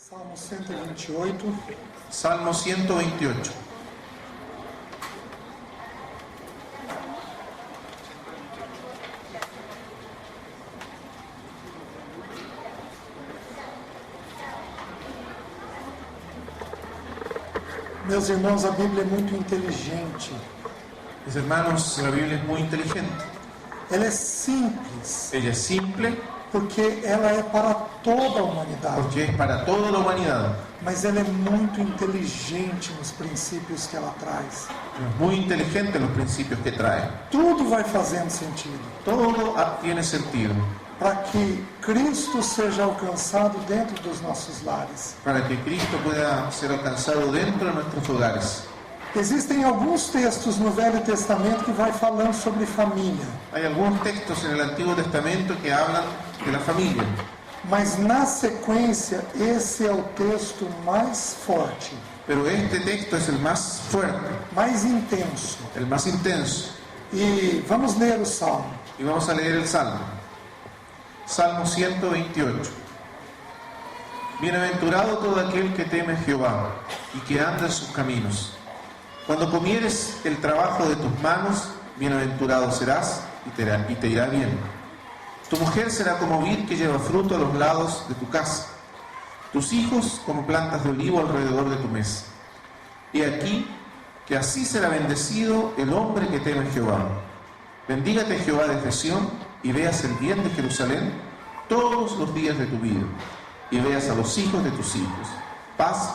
Salmo 128. Salmo 128. Meus irmãos, a Bíblia é muito inteligente. Mis hermanos, la Biblia es muy inteligente. Ela é simples, Ella es simple porque ela é para toda a humanidade. porque es para toda la humanidad. Mas ela é muito inteligente nos princípios que ela traz. Es muy inteligente en los principios que trae. Tudo vai fazendo sentido. Todo tiene sentido Para que Cristo seja alcançado dentro dos nossos lares. para que Cristo pueda ser alcanzado dentro de nuestros hogares. Existem alguns textos no Velho Testamento que vai falando sobre família. Hay algunos textos en el Antiguo Testamento que hablan de la familia, Mas na sequência, esse é o texto mais forte, pero este texto es el más fuerte, mais intenso. el más intenso. E vamos ler o Salmo. Y vamos a leer el Salmo. Salmo 128. Bienaventurado todo aquel que teme a Jehová y que anda en sus caminos. Cuando comieres el trabajo de tus manos, bienaventurado serás y te irá bien. Tu mujer será como vid que lleva fruto a los lados de tu casa, tus hijos como plantas de olivo alrededor de tu mesa. Y aquí que así será bendecido el hombre que teme a Jehová. Bendígate Jehová desde Sión y veas el bien de Jerusalén todos los días de tu vida, y veas a los hijos de tus hijos. Paz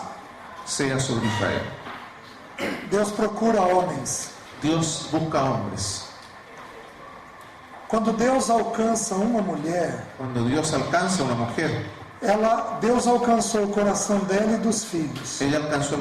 sea sobre Israel. Deus procura homens. Dios busca hombres. Quando Deus alcança uma mulher, Cuando Dios alcanza a una mujer, Deus alcançou o coração dela e dos filhos. Él alcanzó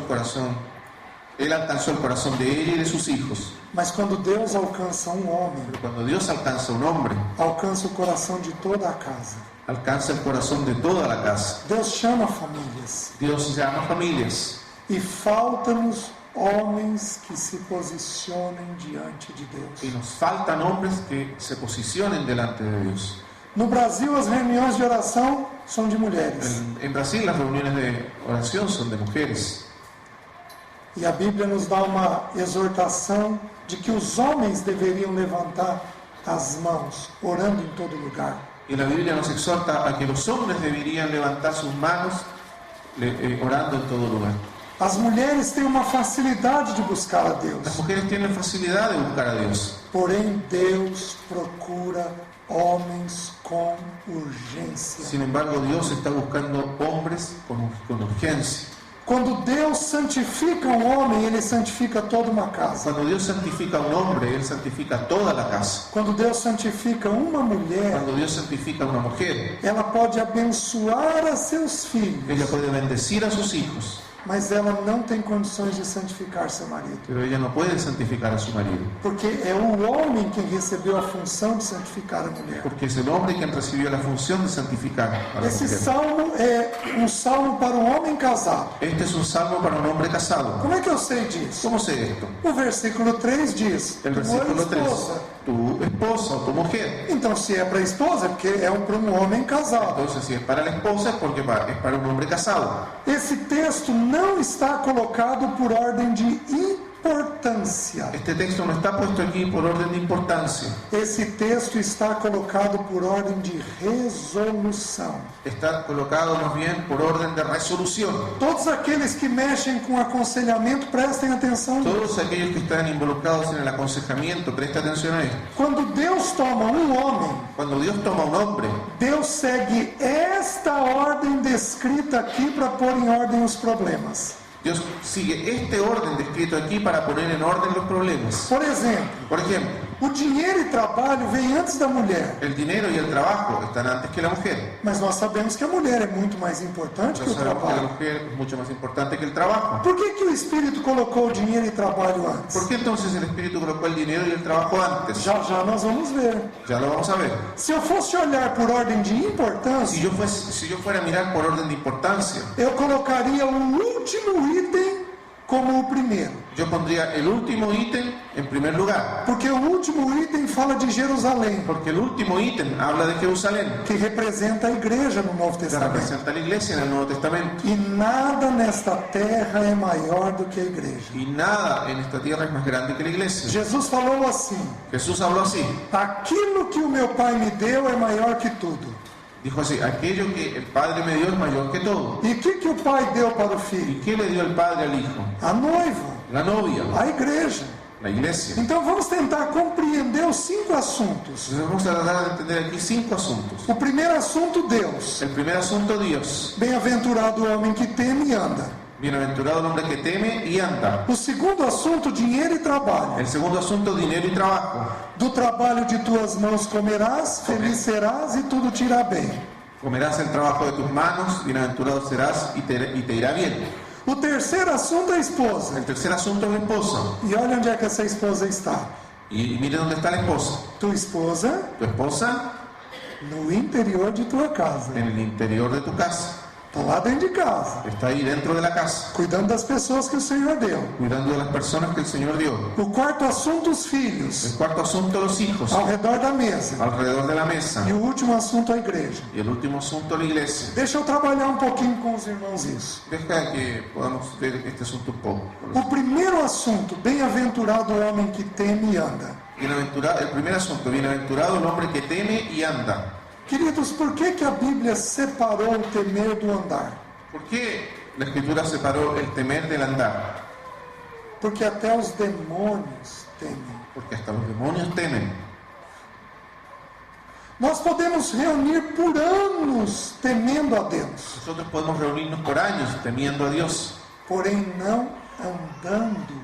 el corazón de ella y de sus hijos. Mas quando Deus alcança um homem, Pero cuando Dios alcanza a un hombre, alcança o coração de toda a casa. alcanza el corazón de toda la casa. Deus chama famílias. Dios llama familias. E falta-nos homens que se posicionem diante de Y Deus. nos faltan hombres que se posicionen delante de Dios. No Brasil, as reuniões de oração são de mulheres. En Brasil las reuniones de oración son de mujeres. E a Bíblia nos dá uma exortação de que os homens deveriam levantar as mãos, orando em todo lugar. Y la Biblia nos exhorta a que los hombres deberían levantar sus manos orando en todo lugar. As mulheres têm uma facilidade de buscar a Las Deus, mujeres tienen facilidad de buscar a Dios. porém Deus procura homens com urgência. Sin embargo, Dios está buscando hombres con urgencia. Quando Deus santifica um homem, Ele santifica toda uma casa. Cuando Dios santifica a un hombre, Él santifica toda la casa. Quando Deus santifica uma mulher, Cuando Dios santifica a una mujer, ela pode abençoar a seus filhos, ella puede bendecir a sus hijos, mas ela não tem condições de santificar seu marido. pero ella no puede santificar a su marido, Porque é o homem quem recebeu a função de santificar a mulher. porque es el hombre quien recibió la función de santificar a la Esse mujer. salmo é um salmo para um homem casado. Este es un salmo para un hombre casado. Como é que eu sei disso? ¿Cómo sé esto? O versículo 3 diz: El "Tu versículo 3. esposa". Tu esposa o tu mujer. Então, se é para a esposa, é porque é para um homem casado. Entonces, si es para la esposa, es porque es para un hombre casado. Esse texto não está colocado por ordem de importância. Este texto no está puesto aquí por orden de importancia. Esse texto está colocado por ordem de resolução. Está colocado más bien por orden de resolución. Todos aqueles que mexem com aconselhamento, prestem atenção. Todos aquellos que están involucrados en el aconsejamiento, presta atención a esto. Quando Deus toma um homem, Cuando Dios toma a un hombre, Deus segue esta ordem descrita aqui para pôr em ordem os problemas. Dios sigue este orden descrito aquí para poner en orden los problemas. Por exemplo, Por ejemplo, o dinheiro e trabalho vêm antes da mulher. el dinero y el trabajo están antes que la mujer. Mas nós sabemos que a mulher é muito mais importante que Nosotros o sabemos que la trabalho. mujer es mucho más importante que el trabajo. Por que o Espírito colocou o dinheiro e trabalho antes? ¿Por qué entonces el Espíritu colocó el dinero y el trabajo antes? Já já nós vamos ver. Ya lo vamos a ver. Se eu fosse olhar por ordem de importância, Si yo fuera a mirar por orden de importancia, eu colocaria o último item como o primeiro. Yo pondría el último ítem en primer lugar, Porque o último item fala de Jerusalém, porque el último ítem habla de Jerusalén, que representa a igreja no Novo que Testamento. representa a la iglesia en el Nuevo Testamento. E nada nesta terra é maior do que a igreja. Y nada en esta tierra es más grande que la iglesia. Jesus falou assim: Jesús habló así, aquilo que o meu Pai me deu é maior que tudo. dijo así: aquello que el Padre me dio es mayor que todo. E o que o Pai deu para o Filho? ¿Y qué le dio el Padre al Hijo? A noiva, La novia, a igreja. la iglesia. Então vamos tentar compreender os 5 assuntos. Entonces vamos a tratar de entender aquí 5 asuntos. O primeiro assunto, Deus. El primer asunto, Dios. Bem-aventurado o homem que teme e anda. Bienaventurado el hombre que teme y anda. O segundo assunto, dinheiro e trabalho. El segundo asunto, dinero y trabajo. Do trabalho de tuas mãos comerás, feliz serás e tudo te irá bem. Comerás el trabajo de tus manos, bienaventurado serás y te irá bien. O terceiro assunto é a esposa. El tercer asunto es la esposa. E olha onde é que essa esposa está. Y mire dónde está la esposa. Tua esposa Tu esposa no interior de tua casa. en el interior de tu casa. Está lá dentro de casa, Está ahí dentro de la casa, cuidando das pessoas que o Senhor deu. cuidando de las personas que el Señor dio. O quarto assunto, os filhos, El cuarto asunto, los hijos, ao redor da mesa. alrededor de la mesa. E o último assunto, a igreja. Y el último asunto, la iglesia. Deixa eu trabalhar um pouquinho com os irmãos isso. Deja que podamos ver este asunto un poco. O primeiro assunto, bem-aventurado o homem que teme e anda. Bienaventurado, el primer asunto, bienaventurado el hombre que teme y anda. Queridos, por que a Bíblia separou o temer do andar? ¿Por qué la Escritura separó el temer del andar? Porque até os demônios temem. Porque hasta los demonios temen. Nós podemos reunir por anos temendo a Deus, Nosotros podemos reunirnos por años temiendo a Dios. porém não andando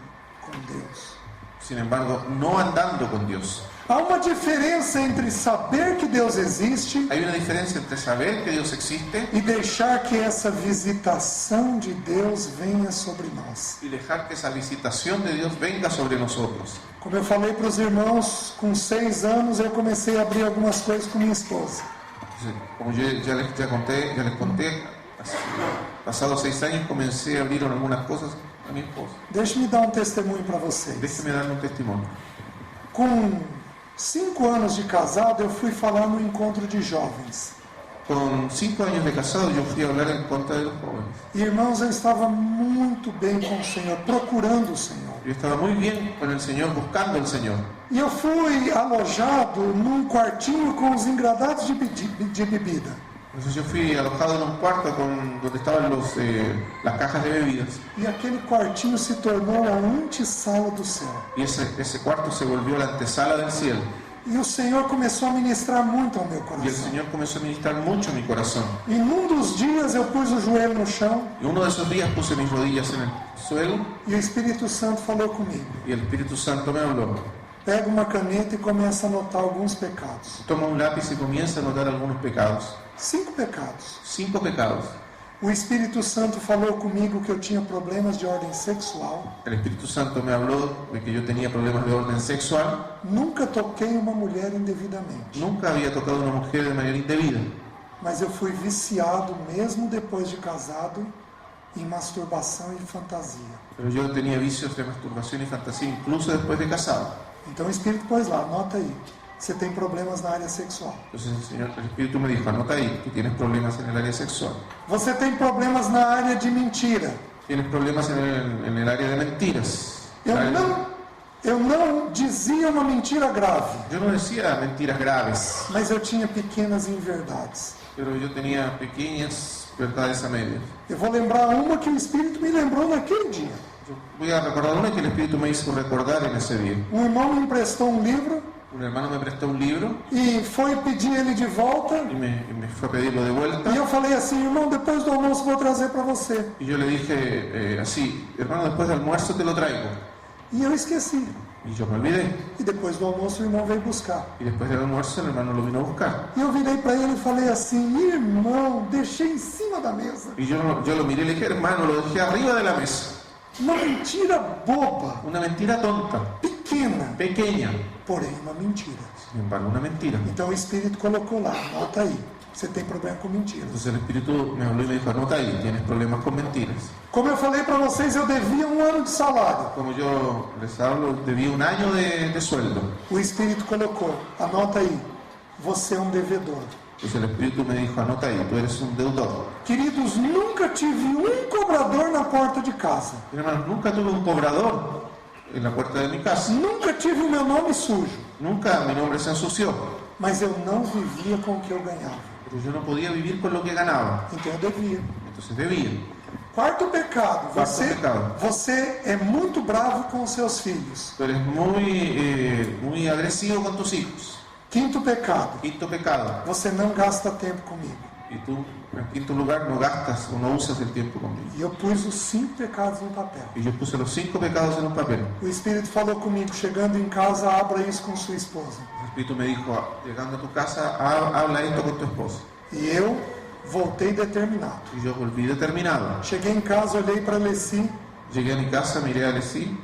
com Deus. Sin embargo, no andando con Dios. Há uma diferença entre saber que Deus existe Hay una diferencia entre saber que Dios existe e deixar que essa visitação de Deus venha sobre nós. y dejar que esa visitación de Dios venga sobre nosotros. Como eu falei para os irmãos, com 6 anos eu comecei a abrir algumas coisas com minha esposa. Entonces, como yo ya les conté, pasados 6 años comencé a abrir algunas cosas a mi esposa. Deixe-me dar um testemunho para vocês. Déjeme darle un testimonio. Com 5 anos de casado, eu fui falar no encontro de jovens. Con 5 años de casado yo fui a hablar en contra de los jóvenes. E, irmãos, eu estava muito bem com o Senhor, procurando o Senhor. Yo estaba muy bien con el Señor, buscando al Señor. E eu fui alojado num quartinho com os engradados de bebida. Entonces yo fui alojado en un cuarto donde estaban las cajas de bebidas. E aquele quartinho se tornou a antessala do céu. Y ese cuarto se volvió la antesala del cielo. E o Senhor começou a ministrar muito ao meu Y el coração. Señor comenzó a ministrar mucho en mi corazón. E num dos dias eu pus o joelho no chão Y uno de esos días puse mis rodillas en el suelo e o Espírito Santo falou comigo. y el Espíritu Santo me habló. Pega uma caneta e começa a anotar alguns pecados. Toma un lápiz y comienza a anotar algunos pecados. 5 pecados. 5 pecados. O Espírito Santo falou comigo que eu tinha problemas de ordem sexual. El Espíritu Santo me habló de que yo tenía problemas de orden sexual. Nunca toquei uma mulher indevidamente. Nunca había tocado a una mujer de manera indebida. Mas eu fui viciado, mesmo depois de casado, em masturbação e fantasia. Pero yo tenía vicios de masturbación y fantasía incluso después de casado. Então o Espírito pôs lá, anota aí. Você tem problemas na área sexual. Entonces el Espíritu me dijo, anota ahí, que tienes problemas en el área sexual. Você tem problemas na área de mentira. Tienes problemas en el área de mentiras. Eu não dizia uma mentira grave, Yo no decía mentiras graves, mas eu tinha pequenas inverdades. pero yo tenía pequeñas verdades a medias. Eu vou lembrar uma que o Espírito me lembrou naquele dia. Yo voy a recordar una que el Espíritu me hizo recordar en ese día. Um irmão me emprestou um livro Un hermano me prestó un libro e foi pedir ele de volta. y me fue a pedirlo de vuelta. E eu falei assim, irmão, depois do almoço vou trazer para você. Y yo le dije así, hermano, después del almuerzo te lo traigo. E eu esqueci. Y yo me olvidé. E depois do almoço o irmão veio buscar. Y después del almuerzo el hermano lo vino a buscar. E eu virei para ele e falei assim, irmão, deixei em cima da mesa. Y yo lo miré y le dije, hermano, lo dejé arriba de la mesa. Uma mentira boba, Una mentira tonta, pequena, pequeña, porém uma mentira. sin embargo, una mentira. Então o Espírito colocou lá, anota aí. você tem problema com mentiras. Entonces el Espíritu me habló y me dijo, anota ahí, tienes problemas con mentiras. Como eu falei para vocês, eu devia 1 ano de salário. Como yo les hablo, debí 1 año de sueldo. O Espírito colocou, anota aí, você é um devedor. Entonces el Espíritu me dijo, anota ahí, tú eres un deudor. Queridos, nunca tive um cobrador na porta de casa. Hermanos, nunca tuve un cobrador en la puerta de mi casa. Nunca tive o meu nome sujo. Nunca mi nombre se ensució. Mas eu não vivia com o que eu ganhava. Pero yo no podía vivir con lo que ganaba. Então eu devia. Entonces debía. Quarto pecado. Quarto pecado. Você é muito bravo com os seus filhos. Tú eres muy agresivo con tus hijos. Quinto pecado. Quinto pecado. Você não gasta tempo comigo. Y tú, en quinto lugar, no gastas o no usas el tiempo conmigo. E eu pus os 5 pecados no papel. Y yo puse los 5 pecados en un papel. O Espírito falou comigo, chegando em casa, abra isso com sua esposa. El Espíritu me dijo, llegando a tu casa, habla esto con tu esposa. E eu voltei determinado. Y yo volví determinado. Cheguei em casa, olhei para Alessi Llegué a mi casa, miré a Alessi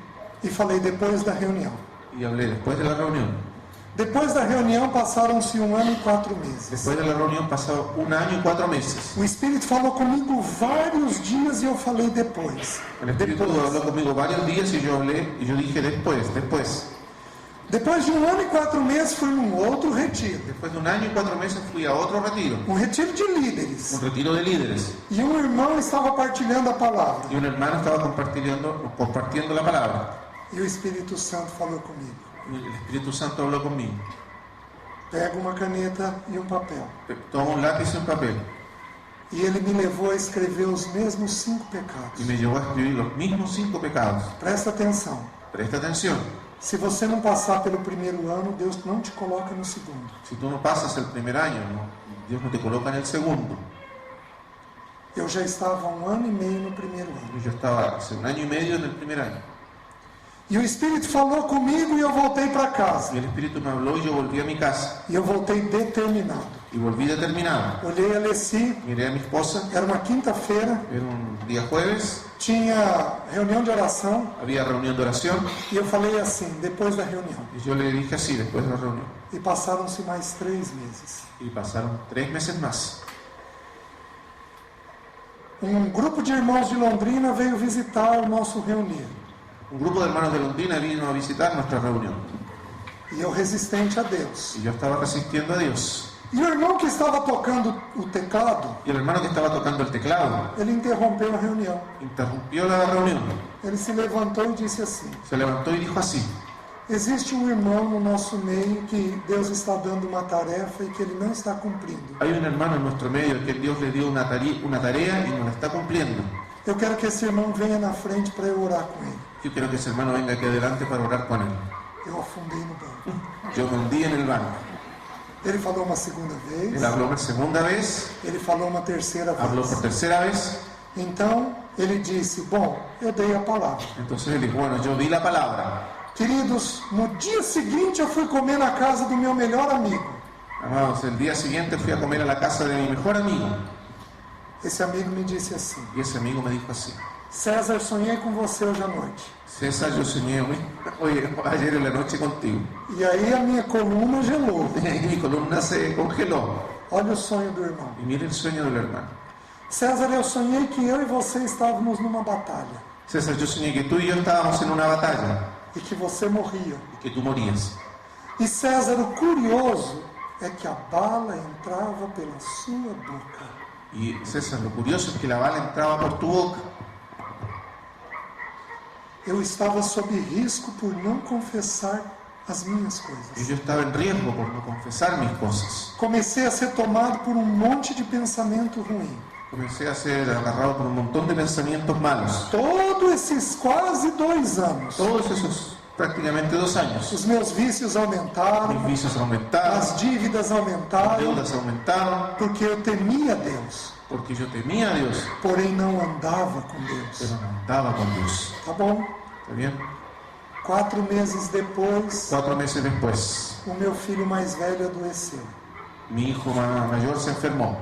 e falei, depois da reunião. y hablé después de la reunión. Depois da reunião, passaram-se 1 ano e 4 meses. Después de la reunión pasó 1 año y 4 meses. O Espírito falou comigo vários dias e eu falei depois. El Espíritu habló conmigo varios días y yo hablé y yo dije después. Depois de 1 ano e 4 meses, fui num outro retiro. Después de 1 año y 4 meses fui a otro retiro. Um retiro de líderes. Un retiro de líderes. E um irmão estava partilhando a palavra. Y un hermano estaba compartiendo la palabra. E o Espírito Santo falou comigo. Y el Espíritu Santo habló conmigo. Pega uma caneta e um papel. Toma un lápiz y un papel. E ele me levou a escrever os mesmos 5 pecados. Y me llevó a escribir los mismos 5 pecados. Presta atenção. Presta atención. Se você não passar pelo primeiro ano, Deus não te coloca no segundo. Si tú no pasas el primer año, Dios no te coloca en el segundo. Eu já estava 1 ano e meio no primeiro ano. Y yo estaba hace 1 año y medio en el primer año. E o Espírito falou comigo e eu voltei para casa. Y el Espíritu me habló y yo volví a mi casa. E eu voltei determinado. Y volví determinado. Olhei a Alessi, Miré a mi esposa. era uma quinta-feira, Era un día jueves. tinha reunião de oração. Había reunión de oración. E eu falei assim, depois da reunião. Y yo le dije así después de la reunión. E passaram-se mais 3 meses. Y pasaron 3 meses más. Um grupo de irmãos de Londrina veio visitar o nosso reunir. Un grupo de hermanos de Londrina vino a visitar nuestra reunión. E eu resistente a Deus. Y yo estaba resistiendo a Dios. E o irmão que estava tocando o teclado, Y el hermano que estaba tocando el teclado ele interrompeu a reunião. interrumpió la reunión. Ele se levantou e disse assim: Se levantó y dijo así. existe um irmão no nosso meio que Deus está dando uma tarefa e que ele não está cumprindo. Hay un hermano en nuestro medio que Dios le dio una tarea y no la está cumpliendo. Eu quero que esse irmão venha na frente para eu orar com ele. Yo quiero que ese hermano venga aquí adelante para orar con él. Eu afundei no banco. Yo me hundí en el banco. Ele falou uma segunda Él vez, habló una segunda vez, ele falou uma terceira habló por vez. tercera vez. Então ele disse: bom, eu dei a palavra. Entonces él dijo, bueno, yo di la palabra. Queridos, no dia seguinte eu fui comer na casa do meu melhor amigo. Amados, el día siguiente fui a comer a la casa de mi mejor amigo. Esse amigo me disse assim: Y ese amigo me dijo así. César, sonhei com você hoje à noite. César, yo soñé ayer en la noche contigo. E aí a minha coluna gelou. Y ahí mi columna se congeló. Olha o sonho do irmão. Y mire el sueño del hermano. César, eu sonhei que eu e você estávamos numa batalha César, yo soñé que tú y yo estábamos en una batalla e que você morria. y que tú morías. E César, o curioso é que a bala entrava pela sua boca. Y César, lo curioso es que la bala entraba por tu boca. Eu estava sob risco por não confessar as minhas Y coisas. yo estaba en riesgo por no confesar mis cosas. Comecei a ser tomado por um monte de pensamento ruim. Comencé a ser agarrado por un montón de pensamientos malos. Todos esses quase 2 anos, Todos esos prácticamente 2 años. os meus vícios aumentaram, Mis vicios aumentaron, as dívidas mis aumentaram, deudas aumentaron, porque eu temia Deus, porque yo temía a Dios, porém não andava com Deus. pero no andaba con Dios. Tá bom? ¿Está bien? 4 meses depois, 4 meses después, o meu filho mais velho adoeceu. mi hijo mayor se enfermó.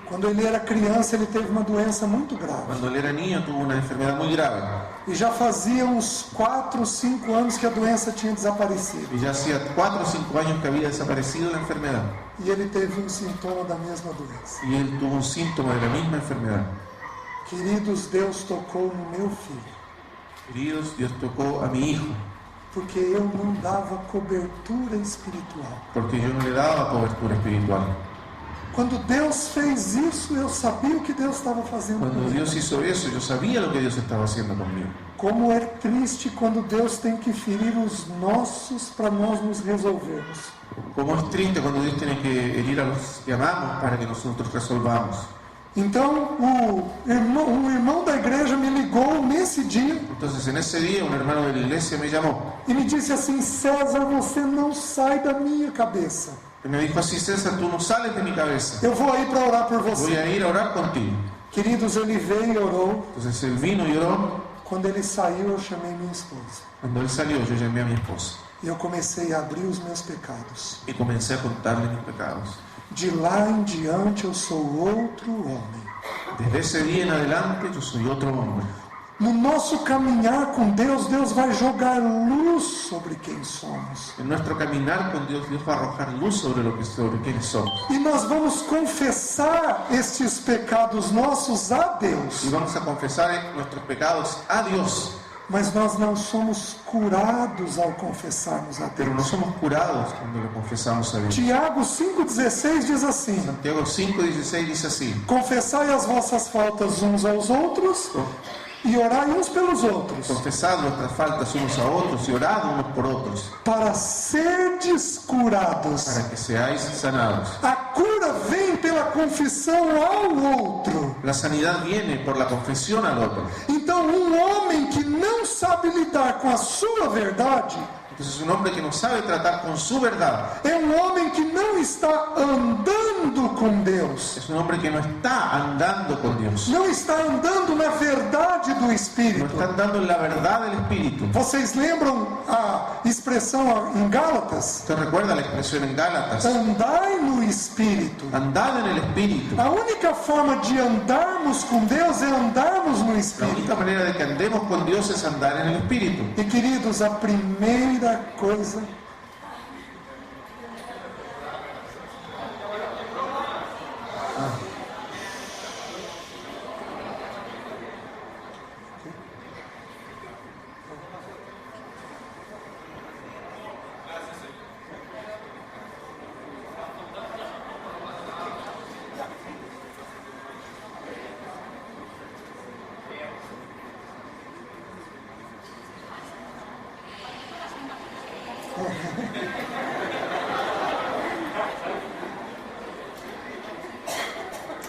Quando ele era criança, ele teve uma doença muito grave. Cuando él era niño tuvo una enfermedad muy grave. E já fazia uns 4 ou 5 anos que a doença tinha desaparecido. Y ya hacía 4 o 5 años que había desaparecido la enfermedad. E ele teve um sintoma da mesma doença. Y él tuvo un síntoma de la misma enfermedad. Queridos, Deus tocou no meu filho, Queridos, Dios tocó a mi hijo, porque eu não dava cobertura espiritual. porque yo no le daba cobertura espiritual. Quando Deus fez isso, eu sabia o que Deus estava fazendo Cuando comigo. Dios hizo eso, yo sabía lo que Dios estaba haciendo conmigo. Como é triste quando Deus tem que ferir os nossos para nós nos resolvermos. Como es triste cuando Dios tiene que herir a los que amamos para que nosotros resolvamos. Então, um irmão da igreja me ligou nesse dia Entonces, en ese día, un hermano de la iglesia me llamó e me disse assim: César, você não sai da minha cabeça. y me dijo así: César, tú no sales de mi cabeza. Eu vou aí para orar por Voy você. a ir a orar contigo. Queridos, ele veio e orou. Entonces, él vino y oró. Quando ele saiu, eu chamei minha esposa. Cuando él salió, yo llamé a mi esposa E eu comecei a abrir os meus pecados. y comencé a contarle mis pecados. De lá em diante, eu sou outro homem. Desde ese día en adelante, yo soy otro hombre. No nosso caminhar com Deus, Deus vai jogar luz sobre quem somos. En nuestro caminar con Dios, Dios va a arrojar luz sobre quiénes somos. E nós vamos confessar estes pecados nossos a Deus. Y vamos a confesar nuestros pecados a Dios. Mas nós não somos curados ao confessarmos a Pero no Deus. somos curados cuando le confesamos a Dios. Tiago 5,16 diz assim: Santiago 5:16 dice así: Confessai as vossas faltas uns aos outros e orai uns pelos outros, confesad vuestras faltas unos a otros y orad unos por otros, para serdes curados. para que seáis sanados. A cura vem pela confissão ao outro. La sanidad viene por la confesión al otro. Então, um homem que não sabe lidar com a sua verdade Entonces, un hombre que no sabe tratar con su verdad é um homem que não está andando com Deus, es un hombre que no está andando con Dios, não está andando na verdade do no Espírito. está andando en la verdad del Espíritu. Vocês lembram a expressão em Gálatas? ¿Usted recuerda la expresión en Gálatas? Andai no Espírito. Andad en el Espíritu. A única forma de andarmos com Deus é andarmos no La Espírito. única manera de que andemos con Dios es andar en el Espíritu. E queridos, a primeira coisa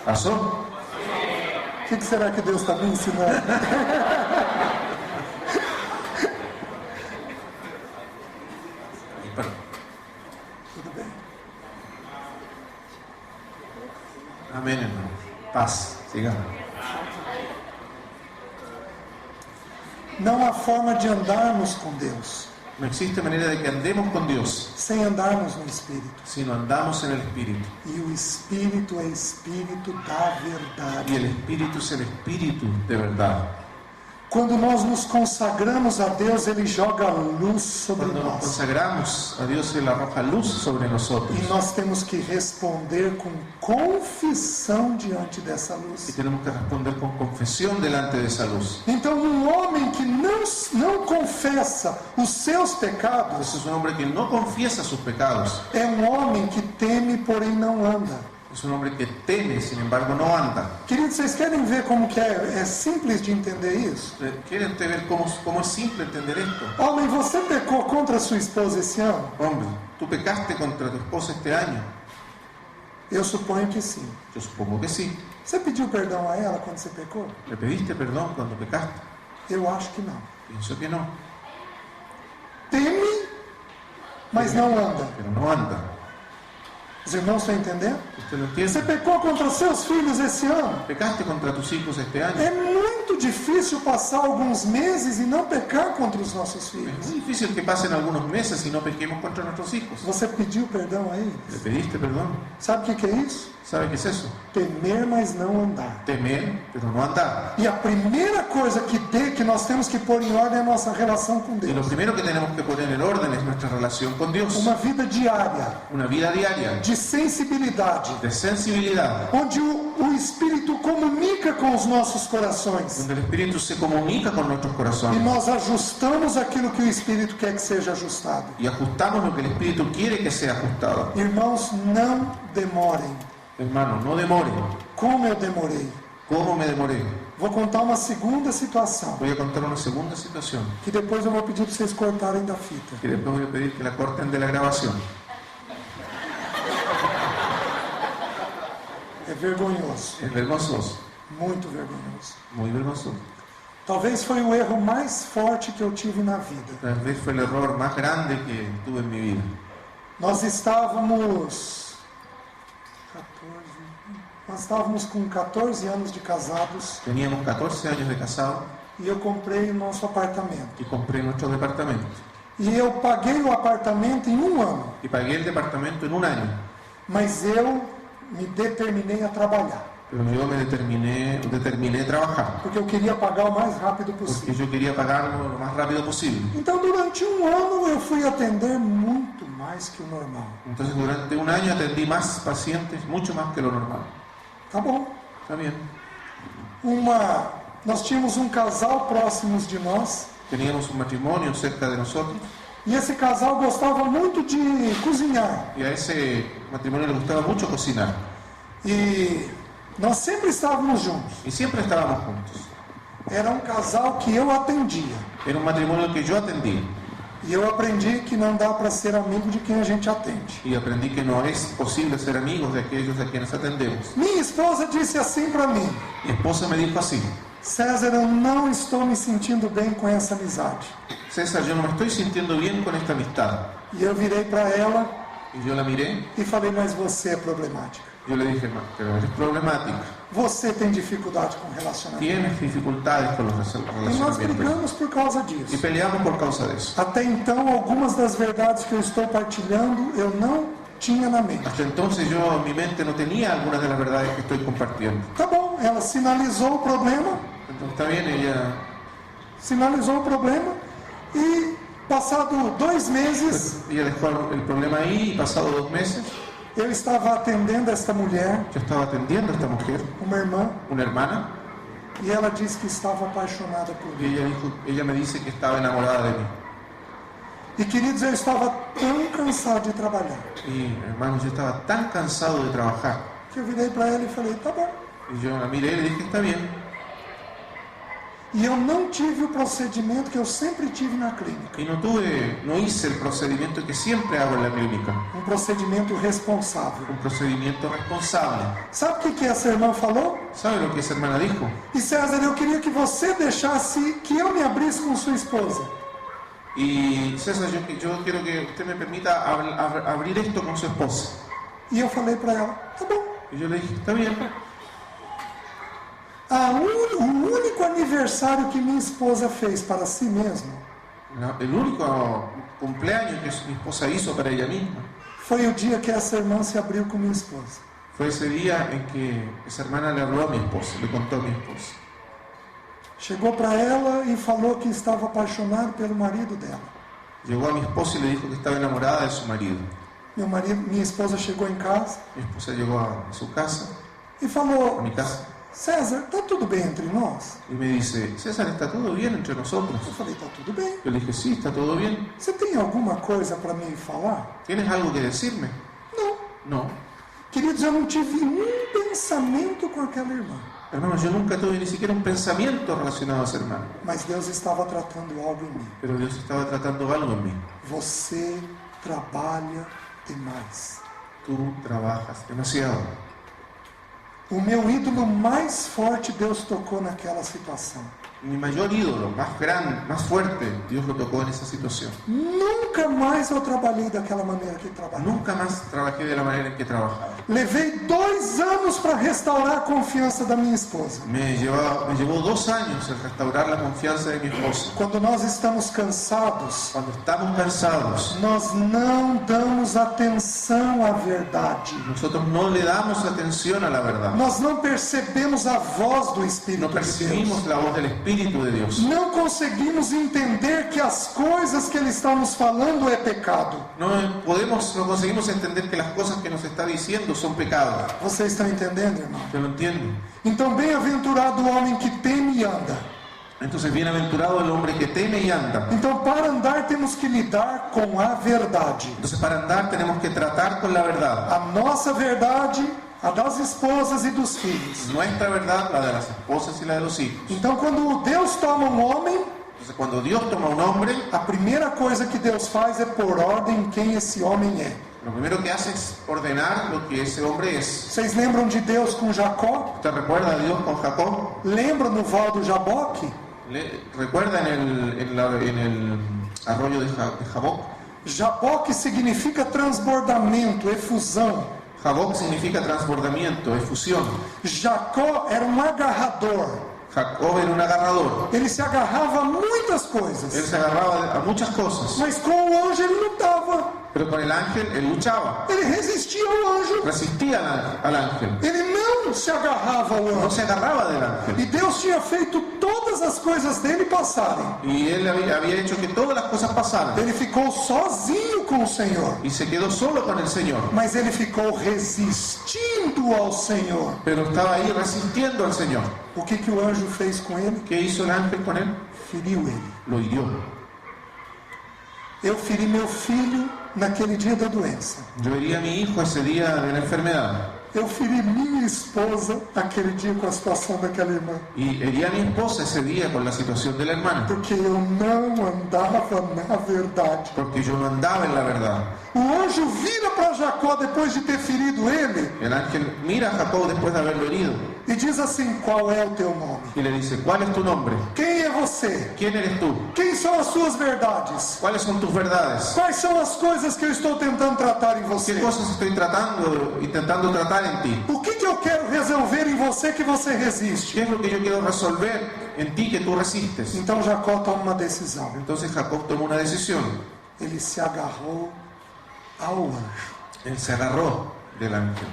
¿Pasó? o que será que Deus está me ensinando? Perdón. Tudo bem. Amén, hermano. Paz. Sigamos. Não há forma de andarmos com Deus No existe manera de que andemos con Dios, sem andarmos no Espírito. sino andamos en el Espíritu. E o Espírito é Espírito da Y verdade. el Espíritu es el Espíritu de verdad. Quando nós nos consagramos a Deus, Ele joga luz sobre Cuando nos nós. consagramos a Dios, Él arroja luz sobre nosotros. E nós temos que responder com confissão diante dessa Y luz. tenemos que responder con confesión delante de esa luz. Então, um homem que não confessa os seus pecados Ese es un hombre que no confiesa sus pecados. é um homem que teme, porém não anda. Es un hombre que teme, sin embargo no anda. Queridos, vocês querem ver como que é simples de entender isso? ¿Quieren ver cómo es simple entender esto? Homem, você pecou contra sua esposa esse ano? Hombre, tú pecaste contra tu esposa este año. Eu suponho que sim. Yo supongo que sí. Você pediu perdão a ela quando você pecou? ¿Le pediste perdón cuando pecaste? Eu acho que não. Pienso que no, Teme, mas não anda. pero no anda. Os irmãos estão entendendo? ¿Usted lo Você entiende? pecou contra seus filhos esse ano? ¿Pecaste contra tus hijos este año? É muito muito difícil passar alguns meses e não pecar contra os nossos Es filhos. muy difícil que pasen algunos meses y no pequemos contra nuestros hijos. Você pediu perdão a ¿Le eles? pediste perdón? Sabe o que é isso? ¿Sabe qué es eso? Temer, mas não andar. Temer, pero no andar. E a primeira coisa que nós temos que pôr em ordem é a nossa relação com Y lo Deus. primero que tenemos que poner en orden es nuestra relación con Dios. Uma vida diária, Una vida diaria de sensibilidade, de sensibilidad, onde o Espírito comunica com os nossos corações. donde el Espíritu se comunica con nuestros E corazones nós ajustamos aquilo que o Espírito quer que seja ajustado. y ajustamos lo que el Espíritu quiere que sea ajustado. Irmãos, não demorem. Hermano, no demoren. Como eu demorei. ¿Cómo me demoré? Vou contar uma segunda situação, Voy a contar una segunda situación que depois eu vou pedir para vocês cortarem da fita. que después voy a pedir que la corten de la grabación. É vergonhoso, Es vergonzoso, muito vergonhoso. muy vergonzoso. Talvez foi o erro mais forte que eu tive na vida. Tal vez fue el error más grande que tuve en mi vida. Nós estávamos com 14 anos de casados Teníamos 14 años de casado e eu comprei o nosso apartamento. y compré nuestro departamento. E eu paguei o apartamento em um ano, Y pagué el departamento en un año. mas eu me determinei a trabalhar, Pero yo me determiné a trabajar, porque eu queria pagar o mais rápido porque possível. yo quería pagarlo lo más rápido posible. Então, durante um ano, eu fui atender muito mais que o normal. Entonces durante un año atendí más pacientes, mucho más que lo normal. Tá bom. Está bien. Nós tínhamos um casal próximos de nós, Teníamos un matrimonio cerca de nosotros e esse casal gostava muito de cozinhar. y a ese matrimonio le gustaba mucho cocinar. E nós sempre estávamos juntos. Y siempre estábamos juntos. Era um casal que eu atendia. Era un matrimonio que yo atendí E eu aprendi que não dá para ser amigo de quem a gente atende. y aprendí que no es posible ser amigos de aquellos a quienes atendemos. Minha esposa disse assim para mim: Mi esposa me dijo así: César, eu não estou me sentindo bem com essa amizade. César, yo no me estoy sintiendo bien con esta amistad. E eu virei para ela Y yo la miré e falei: mas você é problemática. y yo le dije: no, pero eres problemática. Você tem dificuldade com relacionamento. Tienes dificultades con los E nós relacionamientos. brigamos por causa Y disso. peleamos por causa de eso. Até então, algumas das verdades que eu estou partilhando, eu não tinha na mente. Hasta entonces yo en mi mente no tenía algunas de las verdades que estoy compartiendo. Tá bom, ela sinalizou o problema, Entonces está bien, ella e passado 2 meses, dejó el problema ahí y pasado 2 meses eu estava atendendo esta mulher, yo estaba atendiendo a esta mujer, uma irmã, una hermana, e ela disse que estava apaixonada por y mim. ella me dice que estaba enamorada de mí. E queridos, eu estava tão cansado de trabalhar, Y hermanos, yo estaba tan cansado de trabajar. que eu virei para ela e falei: tá bom. Y yo la miré y le dije: está bien. E eu não tive o procedimento que eu sempre tive na clínica, Y no hice el procedimiento que siempre hago en la clínica, um procedimento responsável. un procedimiento responsable. Sabe o que essa irmã falou? ¿Sabe lo que esa hermana dijo? E César, eu queria que você deixasse que eu me abrisse com sua esposa. Y César, yo quiero que usted me permita abrir esto con su esposa. E eu falei para ela: tá bom. Y yo le dije: está bien. O único aniversário que minha esposa fez para si mesma El único cumpleaños que mi esposa hizo para ella misma foi o dia que essa irmã se abriu com minha esposa. fue ese día en que esa hermana le habló a mi esposa, le contó a mi esposa. Chegou para ela e falou que estava apaixonado pelo marido dela. Llegó a mi esposa y le dijo que estaba enamorada de su marido. Minha esposa chegou em casa Mi esposa llegó a su casa, e a falou: mi casa, César, tá tudo bem entre nós? y me dice: César, ¿está todo bien entre nosotros? Eu falei: tá tudo bem. Yo le dije: sí, está todo bien. Você tem alguma coisa para me falar? ¿Tienes algo que decirme? Não. No. Queridos, eu não tive um pensamento com aquela irmã, Hermanos, yo nunca tuve ni siquiera un pensamiento relacionado a ese hermano, mas Deus estava tratando algo em mim. pero Dios estaba tratando algo en mí. Você trabalha demais. Tú trabajas demasiado. O meu ídolo mais forte Deus tocou naquela situação. Mi mayor ídolo, más grande, más fuerte, Dios lo tocó en esa situación. Nunca mais eu trabalhei daquela maneira que trabalhei. Nunca más trabajé de la manera en que trabajaba. Levei 2 anos para restaurar a confiança da minha esposa. Me llevó 2 años el restaurar la confianza de mi esposa. Quando nós estamos cansados, Cuando estamos cansados, nós não damos atenção à verdade. nosotros no le damos atención a la verdad. Nós não percebemos a voz do Espírito No de Deus. percibimos la voz del Espíritu de Dios. Não conseguimos entender que as coisas que Ele está nos falando é pecado. No conseguimos entender que las cosas que nos está diciendo son pecados. Vocês estão entendendo, irmão? Yo lo entiendo. Então, bem-aventurado o homem que teme e anda. Entonces, bienaventurado el hombre que teme y anda. Então, para andar, temos que lidar com a verdade. Entonces, para andar tenemos que tratar con la verdad. A nossa verdade, a das esposas e dos filhos. Nuestra verdad, la de las esposas y la de los hijos. Então, quando Deus toma um homem, Entonces, cuando Dios toma un hombre, a primeira coisa que Deus faz é pôr ordem em quem esse homem é. lo primero que hace es ordenar lo que ese hombre es. Vocês lembram de Deus com Jacó? ¿Usted recuerda a Dios con Jacob? Lembram no val do Jaboque? ¿Recuerda en el arroyo de Jaboc? Jaboque significa transbordamento, efusão. Jaboc significa transbordamiento, efusión. Jacó era um agarrador. Jacob era un agarrador. Ele se agarrava a muitas Él coisas. se agarraba a muchas cosas. Mas com o anjo ele lutava. Pero con el ángel él luchaba. Ele resistia ao anjo. Resistía al ángel. Ele não se agarrava ao No anjo. se agarraba del ángel. E Deus tinha feito todas as coisas dele passarem. Y él había hecho que todas las cosas pasaran. Ele ficou sozinho com o Senhor. Y se quedó solo con el Señor. Mas ele ficou resistindo ao Senhor. Pero estaba ahí resistiendo al Señor. O que o anjo fez com ele? ¿Qué hizo el ángel con él? Feriu ele. Lo hirió. Eu feri meu filho naquele dia da doença. Yo herí a mi hijo ese día de la enfermedad. Eu feri minha esposa naquele dia com a situação daquela irmã. Y herí a mi esposa ese día con la situación de la hermana. Porque eu não andava na verdade. Porque yo no andaba en la verdad. O anjo vira para Jacó depois de ter ferido ele El ángel mira a Jacob después de haberlo herido e diz assim: qual é o teu nome? y le dice, ¿cuál es tu nombre? Quem é você? ¿Quién eres tú? Quem são as suas verdades? ¿Cuáles son tus verdades? Quais são as coisas que eu estou tentando tratar em você? ¿Qué cosas estoy intentando tratar en ti? O que eu quero resolver em você que você resiste? ¿Qué es lo que yo quiero resolver en ti que tú resistes? Então Jacó toma uma decisão. Entonces Jacob tomó una decisión. Ele se agarrou ao anjo. Él se agarró del ángel.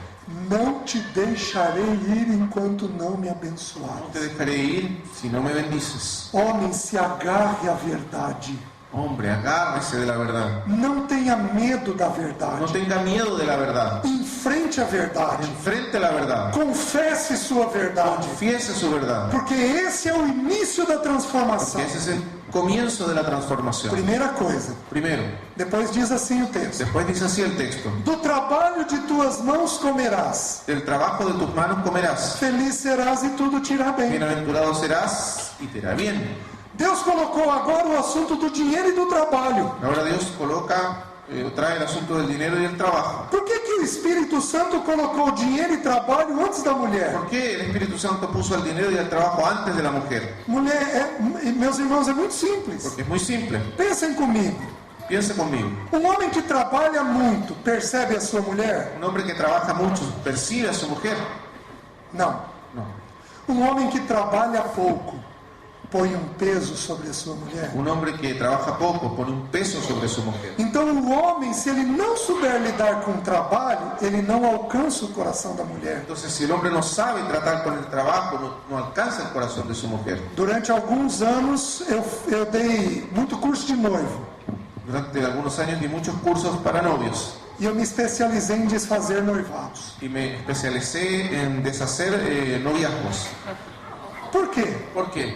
Não te deixarei ir enquanto não me No abençoares. te dejaré ir si no me bendices. Homem, se agarre à verdade. Hombre, agárrese de la verdad. Não tenha medo da No verdade. tenga miedo de la verdad. Enfrente a verdade. Enfrente la verdad. Confesse sua verdade. Confiese su verdad. Porque esse é o início da transformação. Porque ese es el comienzo de la transformación. Primeira coisa. Primero, Depois diz assim o texto: después dice así el texto. do trabalho de tuas mãos comerás. Del trabajo de tus manos comerás. Feliz serás e tudo te irá bem. Bienaventurado serás y te irá bien. Deus colocou agora o assunto do dinheiro e do trabalho. Ahora Dios trae el asunto del dinero y el trabajo. Por que o Espírito Santo colocou dinheiro e trabalho antes da mulher? ¿Por qué el Espíritu Santo puso el dinero y el trabajo antes de la mujer? Meus irmãos, é muito simples. Porque es muy simple. Pensem comigo. Piense conmigo. Um homem que trabalha muito percebe a sua mulher? Un hombre que trabaja mucho percibe a su mujer. Não. No. Um homem que trabalha pouco põe um peso sobre a sua mulher. Un hombre que trabaja poco pone un peso sobre su mujer. Então o homem, se ele não souber lidar com o trabalho, ele não alcança o coração da mulher. Entonces, si el hombre no sabe tratar con el trabajo, no alcanza el corazón de su mujer. Durante alguns anos eu dei muito curso de noivo. Durante algunos años di muchos cursos para novios E eu me especializei em desfazer noivados. y me especialicé en deshacer noviazgos. Por quê? ¿Por qué?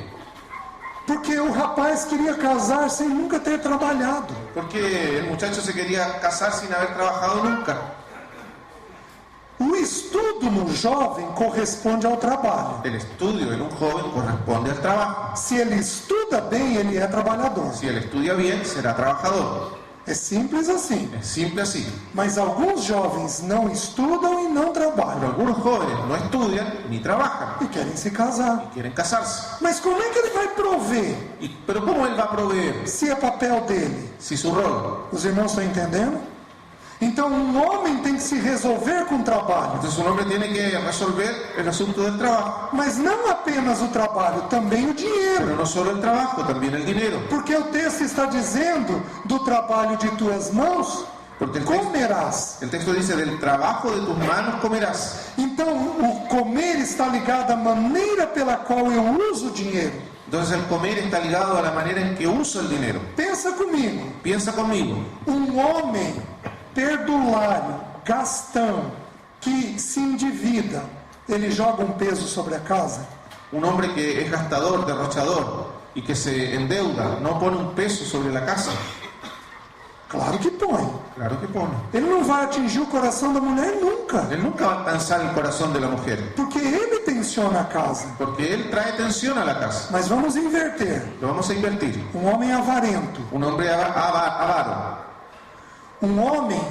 Porque o rapaz queria casar sem nunca ter trabalhado. Porque el muchacho se quería casar sin haber trabajado nunca. O estudo no jovem corresponde ao trabalho. El estudio en un joven corresponde al trabajo. Se ele estuda bem, ele é trabalhador. Si él estudia bien, será trabajador. É simples assim. Es simple así. Mas alguns jovens não estudam e não Pero trabalham algunos jóvenes no estudian ni trabajan e querem se casar. y quieren casarse. Mas como é que ele vai prover Pero ¿cómo él va a proveer se é papel dele? si su rol? Os irmãos estão entendendo? Então um homem tem que se resolver com o trabalho. Entonces un hombre tiene que resolver el asunto del trabajo. Mas não apenas o trabalho, também o dinheiro. Pero no solo el trabajo, también el dinero. Porque o texto está dizendo do trabalho de tuas mãos Porque el texto, comerás. el texto dice, del trabajo de tus manos comerás. Então o comer está ligado à maneira pela qual eu uso o dinheiro. Entonces el comer está ligado a la manera en que uso el dinero. Pensa comigo. Piensa conmigo. Um homem perdulário, gastão, que se endivida, ele joga um peso sobre a casa? Un hombre que es gastador, derrochador y que se endeuda, ¿no pone un peso sobre la casa? Claro que põe. Claro que pone. Ele não vai atingir o coração da mulher nunca, Él nunca va a alcanzar el corazón de la mujer, porque ele tensiona a casa. porque él trae tensión a la casa. Mas vamos inverter. Lo vamos a invertir. Um homem avarento, Un hombre avaro, um homem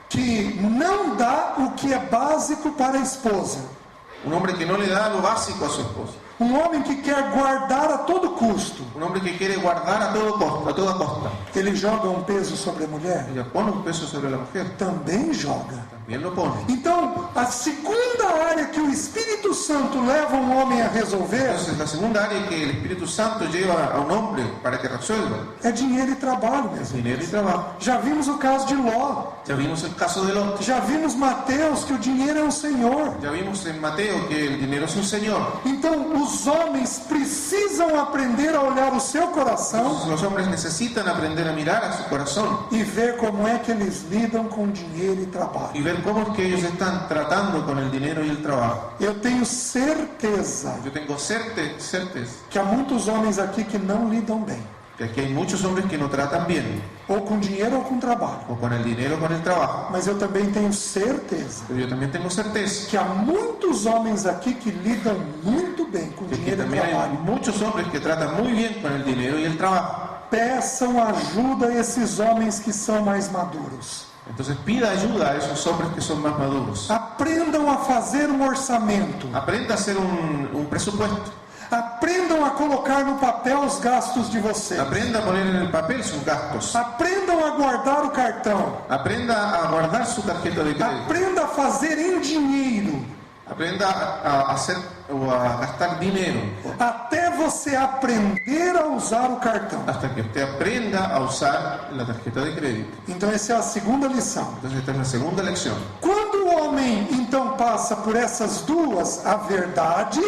que não dá o que é básico para a esposa, un hombre que no le da lo básico a su esposa, um homem que quer guardar a todo custo. un hombre que quiere guardar a toda costa. Ele joga um peso sobre a mulher? Ella pone un peso sobre la mujer, Também joga. también lo pone. Então, a segunda área que o Espírito Santo leva um homem a resolver Entonces la segunda área que el Espíritu Santo lleva a un hombre para que resuelva é dinheiro e trabalho, es mesmo. dinero y trabajo. Já vimos o caso de Ló. Ya vimos el caso de Lot. Já vimos Mateus que o dinheiro é o Senhor. Ya vimos en Mateo que el dinero es un señor. Então, os homens precisam aprender a olhar o seu coração Entonces, los hombres necesitan aprender a mirar a su corazón e ver como é que eles lidam com dinheiro e trabalho. y ver cómo es que ellos están tratando con el dinero y el trabajo. Eu tenho certeza Yo tengo certeza que há muitos homens aqui que não lidam bem, que aquí hay muchos hombres que no tratan bien, ou com dinheiro ou com trabalho. o con el dinero o con el trabajo. Mas eu também tenho certeza Pero yo también tengo certeza que há muitos homens aqui que lidam muito bem com de que dinheiro e también hay trabalho. muchos hombres que tratan muy bien con el dinero y el trabajo. Peçam ajuda a esses homens que são mais maduros. Entonces pida ayuda a esos hombres que son más maduros. Aprendam a fazer um orçamento. Aprenda a hacer un presupuesto. Aprendam a colocar no papel os gastos de vocês. Aprenda a poner en el papel sus gastos. Aprendam a guardar o cartão. Aprenda a guardar su tarjeta de crédito. Aprenda a fazer em dinheiro. Aprenda a hacer o a gastar dinero Até você aprender a usar o cartão. hasta que usted aprenda a usar la tarjeta de crédito. Então essa é a segunda lição. Entonces esta es la segunda lección. Quando o homem então passa por essas duas, a verdade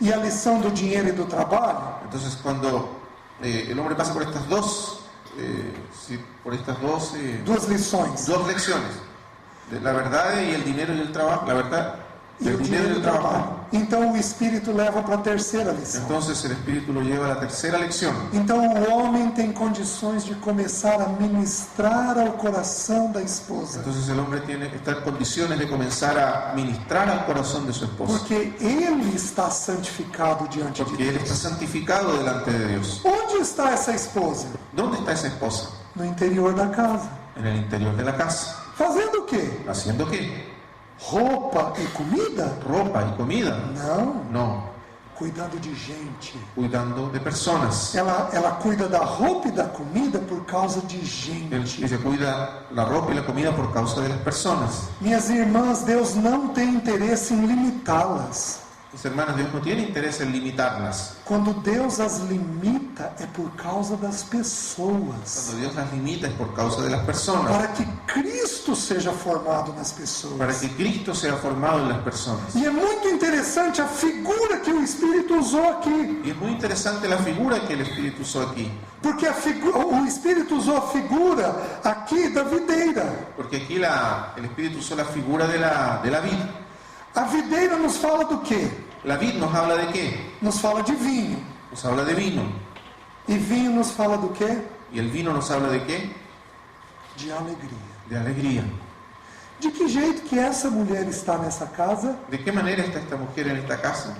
e a lição do dinheiro e do trabalho, Entonces cuando el hombre pasa por estas dos, duas lições, dos lecciones, de la verdad y el dinero y el trabajo, la verdad e o del dinero dinheiro y e el o trabalho, trabajo, então o Espírito leva para a terceira lição. entonces el Espíritu lo lleva a la tercera lección. Então o homem tem condições de começar a ministrar ao coração da esposa, Entonces el hombre está en condiciones de comenzar a ministrar al corazón de su esposa, porque ele está santificado diante de porque él está Deus. santificado delante de Dios. Onde está essa esposa? ¿Dónde está esa esposa? No interior da casa. En el interior de la casa. Fazendo o quê? ¿Haciendo qué? Roupa e comida? ¿Ropa y comida? Não, No, cuidando de gente. cuidando de personas. Ela cuida da roupa e da comida por causa de gente. Ella cuida la ropa y la comida por causa de las personas. Minhas irmãs, Deus não tem interesse em limitá-las. Mis hermanas, Dios no tiene interés en limitarlas. Quando Deus as limita, é por causa das pessoas. Cuando Dios las limita es por causa de las personas. Para que Cristo seja formado nas pessoas. Para que Cristo sea formado en las personas. E é muito interessante a figura que o Espírito usou aqui. Y es muy interesante la figura que el Espíritu usó aquí. Porque o Espírito usou a figura aqui da videira. Porque aquí el Espíritu usó la figura de la vid. A videira nos fala do quê? La vid nos habla de qué? Nos fala de vinho. Nos habla de vino. E vinho nos fala do quê? ¿Y el vino nos habla de qué? De alegria. De alegría. De que jeito que essa mulher está nessa casa? ¿De qué manera está esta mujer en esta casa?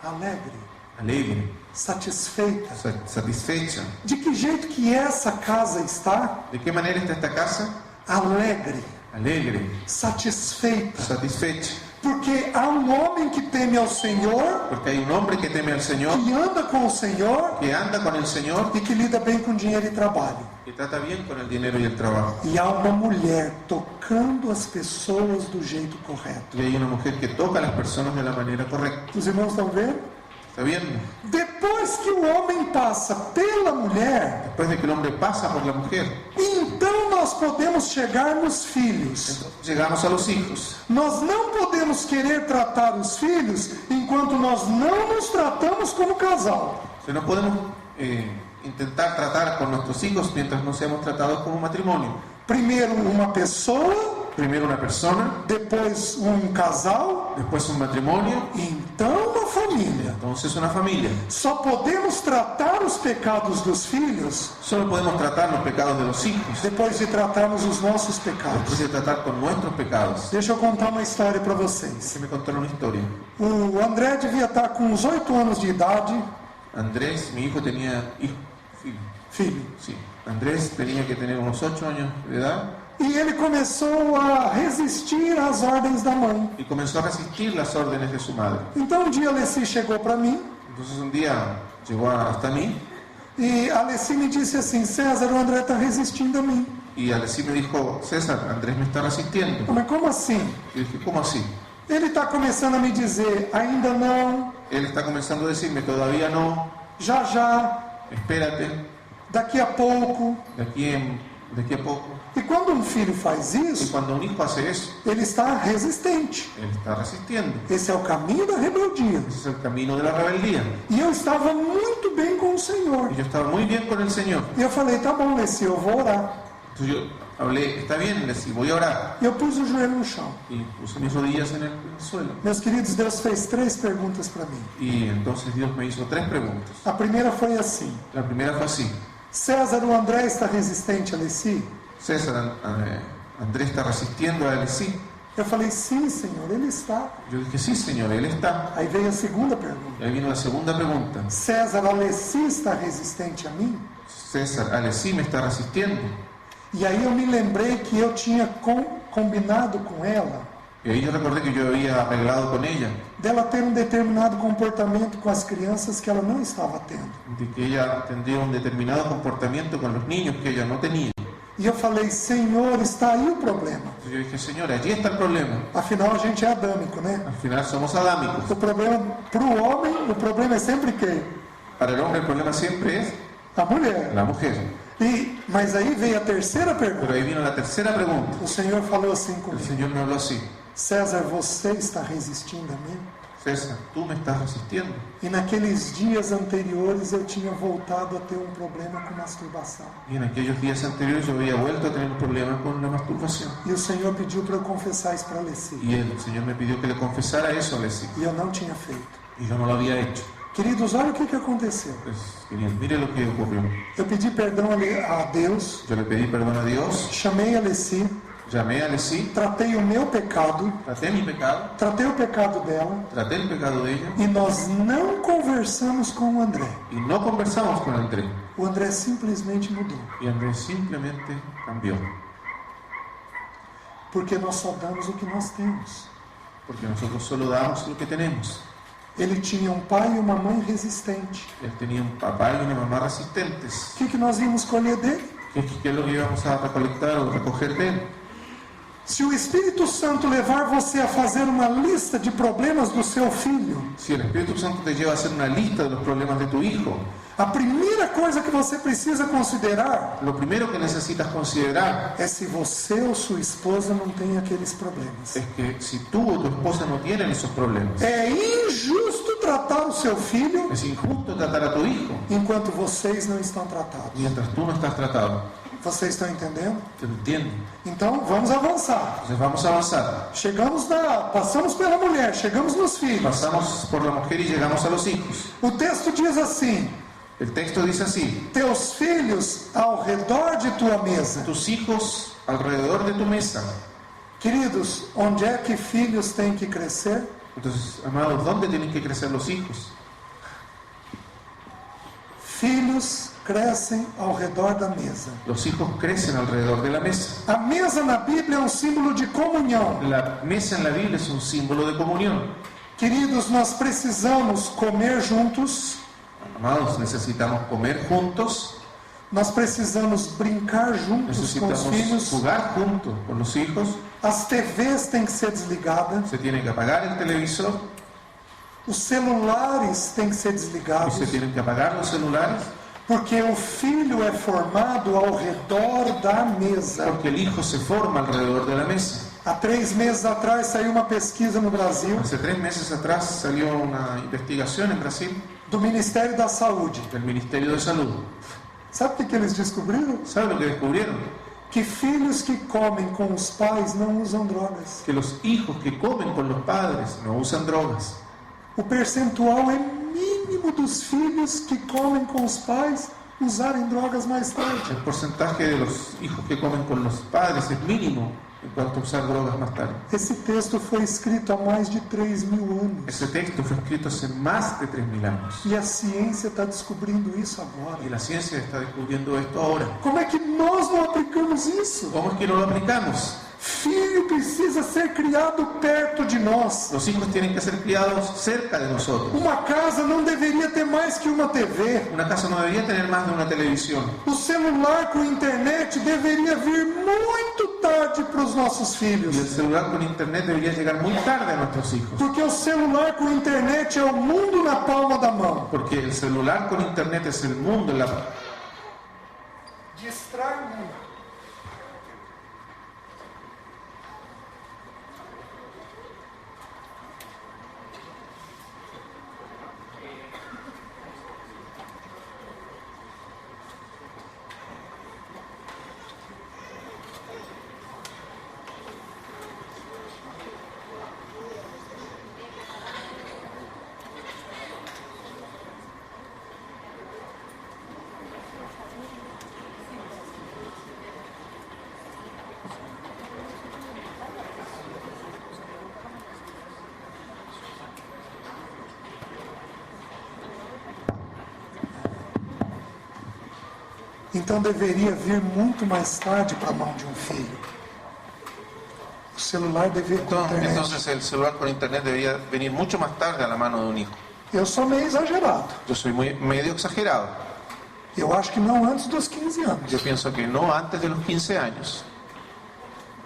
Alegre, Alegre, satisfeita. satisfecha. De que jeito que essa casa está? ¿De qué manera está esta casa? Alegre, Alegre, satisfeita. satisfecha. Porque há um homem que teme ao Senhor, Porque hay un hombre que teme al Señor, que anda com o Senhor que anda con el Señor, e que lida bem com dinheiro e trabalho. que trata bien con el dinero y el trabajo. E há uma mulher tocando as pessoas do jeito correto. Y hay una mujer que toca a las personas de la manera correcta. Os irmãos estão vendo? ¿Está bien? Depois que o homem passa pela mulher, Después de que el hombre pasa por la mujer, então nós podemos chegar nos filhos. entonces llegamos a los hijos. Nós não podemos querer tratar os filhos enquanto nós não nos tratamos como casal. O sea, no podemos intentar tratar con nuestros hijos mientras no seamos tratados como matrimonio. Primeiro uma pessoa, Primero una persona, depois um casal, después un matrimonio, e então uma família. entonces una familia. Só podemos tratar os pecados dos filhos Solo podemos tratar los pecados de los hijos depois de tratarmos os nossos pecados. después de tratar con nuestros pecados. Deixa eu contar uma história para vocês. Déjenme contar una historia. O André devia estar com uns 8 anos de idade, Andrés, mi hijo tenía... filho, Sí, Andrés tenía que tener unos 8 años de edad e ele começou a resistir às ordens da mãe. y comenzó a resistir las órdenes de su madre. Então um dia a Alessi chegou para mim Entonces un día llegó hasta mí e a Alessi me disse assim: César, o André está resistindo a mim. y así me dijo, César, Andrés me está resistiendo. Mas como assim? Y dije, ¿cómo así? Ele está começando a me dizer: ainda não, Él está comenzando a decirme, todavía no, já já, espérate, daqui a pouco. de aquí a poco. E quando um filho faz Y isso, cuando un hijo hace eso, ele está resistente. él está resistiendo. Esse é o caminho da rebeldia. Ese es el camino de la rebeldía. E eu estava muito bem com o Senhor. Y yo estaba muy bien con el Señor. E eu falei: tá bom, Alessi, eu vou orar. Entonces yo hablé, está bien, le decía, voy a orar. E eu pus o joelho no chão. Y puse mis rodillas en el suelo. Meus queridos, Deus fez 3 perguntas para mim. Y entonces Dios me hizo 3 preguntas. A primeira foi assim: La primera fue así. César, o André está resistente a Alessi? César, Andrés está resistiendo a él, sí. Eu falei: sim, Senhor, ele está. Yo dije, sí, Señor, él está. Aí veio a segunda pergunta: Y ahí vino la segunda pregunta. César, Alessi está resistente a mim? César, Ale, sí me está resistiendo. E aí eu me lembrei que eu tinha combinado com ela Y ahí yo recordé que yo había arreglado con ella, dela ter um determinado comportamento com as crianças que ela não estava tendo. de que ella tendría un determinado comportamiento con los niños que ella no tenía. E eu falei: Senhor, está aí o problema. Entonces yo dije, Señor, allí está el problema. Afinal, a gente é adâmico, né? Al final somos adámicos. O problema para o homem, o problema é sempre quem? Para el hombre el problema siempre es A mulher. la mujer. Mas aí veio a terceira Pero pergunta. ahí vino la tercera pregunta. O Senhor falou assim El comigo: Señor me habló así. César, você está resistindo a mim? César, tú me estás resistiendo. E naqueles dias anteriores eu tinha voltado a ter um problema com masturbação. Y en aquellos días anteriores yo había vuelto a tener un problema con la masturbación. E o Senhor pediu para eu confessar isso para a Alessi. Y el Señor me pidió que le confesara eso a Leslie. E eu não tinha feito. Y yo no lo había hecho. Queridos, olha o que aconteceu. Pues, queridos, mire lo que ocurrió. Eu pedi perdão a Deus, Yo le pedí perdón a Dios, chamei a Alessi, llamé a Leslie, tratei o meu pecado, traté mi pecado, tratei o pecado dela, traté el pecado de ella e nós não conversamos com o André. y no conversamos con Andrés. O André simplesmente mudou. Y Andrés simplemente cambió. Porque nós só damos o que nós temos. Porque nosotros solo damos lo que tenemos. Ele tinha um pai e uma mãe resistente. Él tenía un papá y una mamá resistentes. O que nós íamos colher dele? ¿Qué es lo que íbamos a recolectar o recoger de él? Se o Espírito Santo levar você a fazer uma lista de problemas do seu filho, Si el Espíritu Santo te lleva a hacer una lista de los problemas de tu hijo, a primeira coisa que você precisa considerar lo primero que necesitas considerar é se você ou sua esposa não tem aqueles problemas. es que si tú o tu esposa no tienen esos problemas, É injusto tratar o seu filho es injusto tratar a tu hijo enquanto vocês não estão tratados. mientras tú no estás tratado. Vocês estão entendendo? ¿Te entiendo? Então vamos avançar. Entonces vamos a avanzar. Passamos pela mulher, chegamos nos filhos. Pasamos por la mujer y llegamos a los hijos. O texto diz assim: El texto dice así: teus filhos ao redor de tua mesa. tus hijos alrededor de tu mesa. Queridos, onde é que filhos têm que crescer? Entonces, amados, ¿dónde tienen que crecer los hijos? filhos crescem ao redor da mesa. Los hijos crecen alrededor de la mesa. A mesa na Bíblia é um símbolo de comunhão. La mesa en la Biblia es un símbolo de comunión. Queridos, nós precisamos comer juntos, Amados, necesitamos comer juntos, nós precisamos brincar juntos com os necesitamos filhos. jugar juntos con los hijos. As TVs têm que ser desligadas, Se tiene que apagar el televisor os celulares têm que ser y desligados, se tienen que apagar los celulares, porque o filho é formado ao redor da mesa. porque el hijo se forma alrededor de la mesa. Há 3 meses atrás saiu uma pesquisa no Brasil Hace 3 meses atrás salió una investigación en Brasil do Ministério da Saúde. del Ministerio de Salud. Sabe o que eles descobriram? ¿Sabe lo que descubrieron? Que filhos que comem com os pais não usam drogas. Que los hijos que comen con los padres no usan drogas. O percentual é mínimo dos filhos que comem com os pais usarem drogas mais tarde. El porcentaje de los hijos que comen con los padres es mínimo en cuanto a usar drogas más tarde. Esse texto foi escrito há mais de 3.000 anos. Ese texto fue escrito hace más de 3.000 años. E a ciência está descobrindo isso agora. Y la ciencia está descubriendo esto ahora. Como é que nós não aplicamos isso? ¿Cómo es que no lo aplicamos? Filho precisa ser criado perto de nós. Los hijos tienen que ser criados cerca de nosotros. Uma casa não deveria ter mais que uma TV. Una casa no debería tener más de una televisión. O celular com internet deveria vir muito tarde para os nossos Y el filhos. celular con internet debería llegar muy tarde a nuestros hijos. Porque o celular com internet é o mundo na palma da mão. Porque el celular con internet es el mundo en la... Distrai o mundo. Então deveria vir muito mais tarde para a mão de um filho. O celular deveria ter internet. Entonces el celular con internet debería venir mucho más tarde a la mano de un hijo. Eu sou meio exagerado. Yo soy medio exagerado. Eu acho que não antes dos 15 anos. Yo pienso que no antes de los 15 años.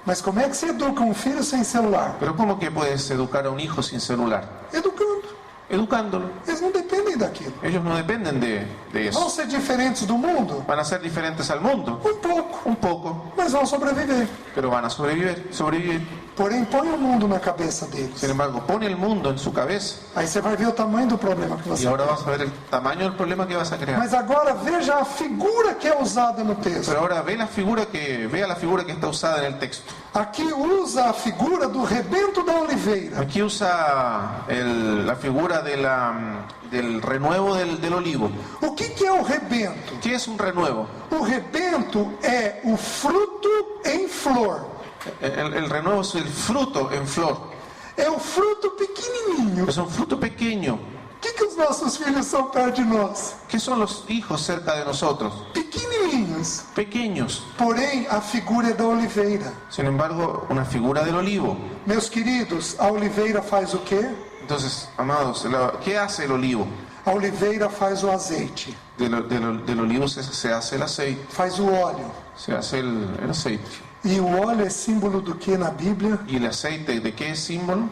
Mas como é que se educa um filho sem celular? Pero ¿cómo que puedes educar a un hijo sin celular? Educando. Educándolo. Eles não dependem daquilo. Ellos no dependen de Vão eso. ser diferentes do mundo? Van a ser diferentes al mundo, Um pouco. un poco, Mas vão sobreviver. pero van a sobrevivir. Porém, põe o mundo na cabeça deles. Sin embargo, pone el mundo en su cabeza Aí você vai ver o tamanho do problema que y você ahora tem. vas a ver el tamaño del problema que vas a crear. Mas agora veja a figura que é usada no texto. Pero ahora vea la figura que está usada en el texto. Aqui usa a figura do rebento da oliveira. Aquí usa la figura del renuevo del olivo. O que é o rebento? ¿Qué es un renuevo? O rebento é o fruto em flor. El renuevo es el fruto en flor. É o fruto pequenininho. Es un fruto pequeño. O que os nossos filhos são perto de nós? ¿Qué son los hijos cerca de nosotros? Pequenininhos. Pequeños. Porém, a figura é da oliveira. Sin embargo, una figura del olivo. Meus queridos, a oliveira faz o quê? Entonces, amados, ¿qué hace el olivo? A oliveira faz o azeite, Del olivo se hace el aceite. faz o óleo. Se hace el aceite. E o óleo é símbolo do que na Bíblia? ¿Y el aceite de qué es símbolo?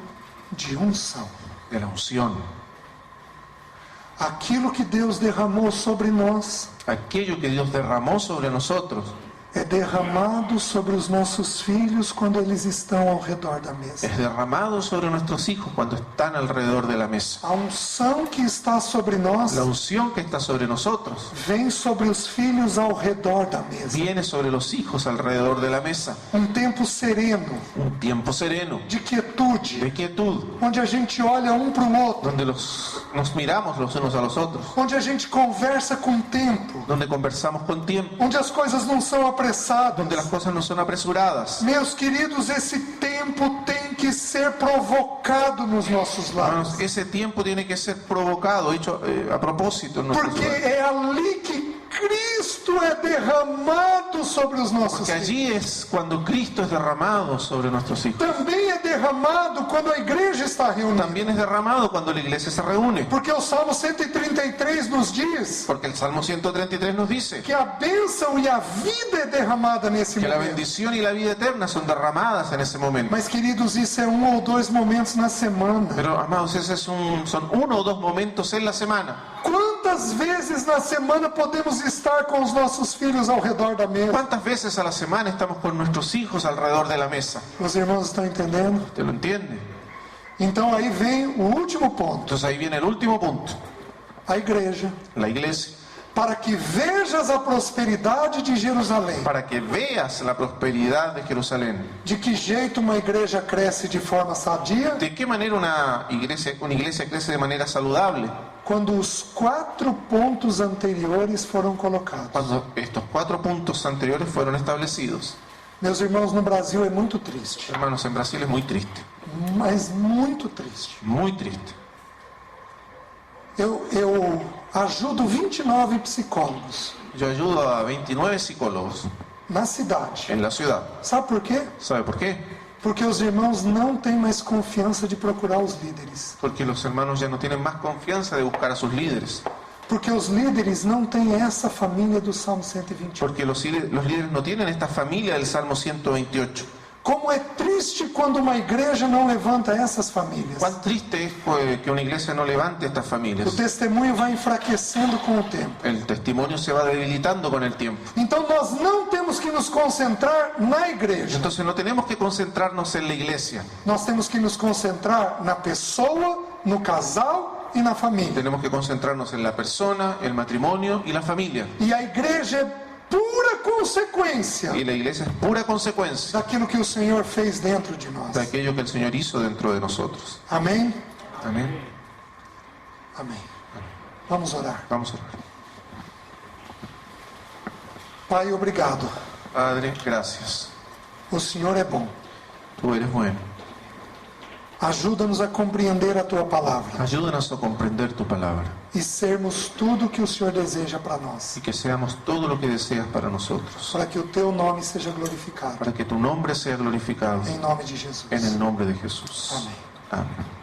De unção. De la unción. Aquilo que Deus derramou sobre nós Aquello que Dios derramó sobre nosotros é derramado sobre os nossos filhos quando eles estão ao redor da mesa. es derramado sobre nuestros hijos cuando están alrededor de la mesa. A unção que está sobre nós La unción que está sobre nosotros vem sobre os filhos ao redor da mesa. viene sobre los hijos alrededor de la mesa. Tempo sereno, Un tiempo sereno, de quietude, de quietud, onde a gente olha para o outro, donde nos miramos los unos a los otros, onde a gente conversa com tempo, donde conversamos con tiempo, onde as coisas não são apressadas. donde las cosas no son apresuradas. Meus queridos, esse tempo tem que ser provocado nos nossos lares. Hermanos, ese tiempo tiene que ser provocado, hecho a propósito en nuestros Porque hogares. é ali que Cristo é derramado sobre os nossos Porque filhos. allí es cuando Cristo es derramado sobre nuestros hijos. Também é derramado quando a igreja está reunida. También es derramado cuando la iglesia se reúne. Porque o Salmo 133 nos diz Porque el Salmo 133 nos dice que a bênção e a vida é derramada nesse que la momento. bendición y la vida eterna son derramadas en ese momento. Mas, queridos, isso é 1 ou 2 momentos na semana. Pero, amados, son 1 o 2 momentos en la semana. Quantas vezes na semana podemos estar com os nossos filhos ao redor da mesa? ¿Cuántas veces a la semana estamos con nuestros hijos alrededor de la mesa? Os irmãos estão entendendo? ¿Usted lo entiende? Então aí vem o último ponto. Entonces ahí viene el último punto. A igreja. La iglesia. Para que vejas a prosperidade de Jerusalém. Para que veas la prosperidad de Jerusalén. De que jeito uma igreja cresce de forma sadia? ¿De qué manera una iglesia crece de manera saludable? Quando os 4 pontos anteriores foram colocados. Cuando estos 4 puntos anteriores fueron establecidos. Meus irmãos, no Brasil é muito triste. Hermanos, en Brasil es muy triste. Mas muito triste. Muy triste. Eu ajudo 29 psicólogos Yo ayudo a 29 psicólogos na cidade. en la ciudad. Sabe por quê? ¿Sabe por qué? Porque os irmãos não têm mais confiança de procurar os líderes. Porque los hermanos ya no tienen más confianza de buscar a sus líderes. Porque os líderes não têm essa família do Salmo 121. Porque los líderes no tienen esta familia del Salmo 128. Como é triste quando uma igreja não levanta essas famílias. Cuán triste es que una iglesia no levante estas O familias. testemunho vai enfraquecendo com o tempo. El testimonio se va debilitando con el tiempo. Então nós não temos que nos concentrar na igreja. Entonces no tenemos que concentrarnos en la iglesia. Nós temos que nos concentrar na pessoa, no casal e na família. Tenemos que concentrarnos en la persona, el matrimonio y la familia. E a igreja é pura consequência Y la iglesia es pura consecuencia daquilo que o Senhor fez dentro de nós. de aquello que el Señor hizo dentro de nosotros. Amém? Amén. Amém. Vamos orar. Vamos a orar. Pai, obrigado. Padre, gracias. O Senhor é bom. Tú eres bueno. Ajuda-nos a compreender a Tua palavra Ayúdanos a comprender tu palabra e sermos tudo o que o Senhor deseja para nós. y que seamos todo lo que deseas para nosotros. Para que o Teu nome seja glorificado. Para que tu nombre sea glorificado Em nome de Jesus. en el nombre de Jesús. Amén. Amén.